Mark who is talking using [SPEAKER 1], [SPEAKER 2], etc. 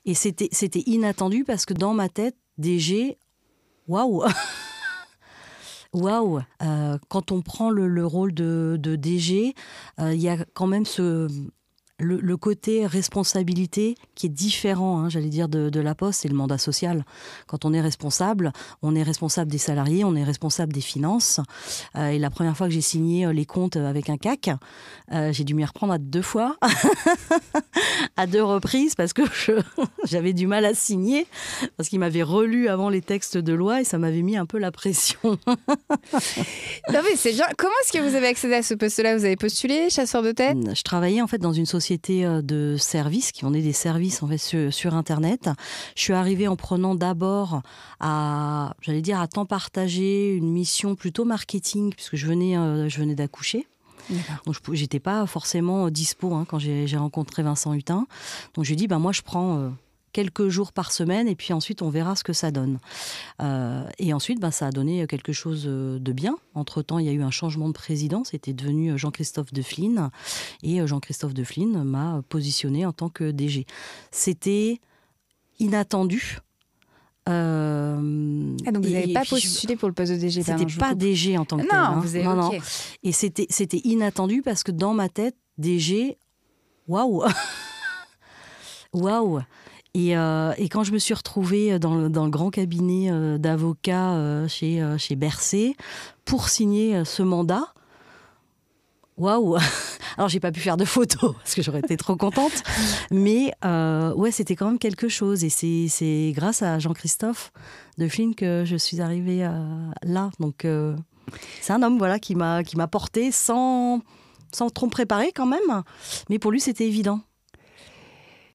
[SPEAKER 1] Et c'était inattendu parce que dans ma tête, DG, waouh. Waouh. Quand on prend le rôle de DG, il y a quand même le côté responsabilité qui est différent, hein, j'allais dire, de la Poste, c'est le mandat social. Quand on est responsable des salariés, on est responsable des finances. Et la première fois que j'ai signé les comptes avec un CAC, j'ai dû m'y reprendre à 2 fois, à 2 reprises, parce que j'avais du mal à signer, parce qu'il m'avait relu avant les textes de loi et ça m'avait mis un peu la pression.
[SPEAKER 2] Non mais c'est bien. Comment est-ce que vous avez accédé à ce poste-là? Vous avez postulé, chasseur de tête?
[SPEAKER 1] Je travaillais en fait dans une société de services qui vendait des services en fait sur Internet. Je suis arrivée en prenant d'abord à temps partagé, une mission plutôt marketing puisque je venais d'accoucher. Donc j'étais pas forcément dispo quand j'ai rencontré Vincent Hutin. Donc je lui ai dit moi je prends quelques jours par semaine et puis ensuite on verra ce que ça donne. Et ensuite ça a donné quelque chose de bien. Entre-temps il y a eu un changement de président, c'était devenu Jean-Christophe Defline et Jean-Christophe Defline m'a positionné en tant que DG. C'était inattendu.
[SPEAKER 2] Donc vous n'avez pas postulé pour le poste de DG?
[SPEAKER 1] C'était pas DG en tant que tel.
[SPEAKER 2] Non, vous avez
[SPEAKER 1] non. Et c'était inattendu parce que dans ma tête, DG, waouh. Waouh. Et quand je me suis retrouvée dans le grand cabinet d'avocats chez Bercé pour signer ce mandat, waouh. Alors j'ai pas pu faire de photos parce que j'aurais été trop contente, mais c'était quand même quelque chose. Et c'est grâce à Jean-Christophe Defline que je suis arrivée là. Donc c'est un homme qui m'a portée sans trop me préparer quand même, mais pour lui c'était évident.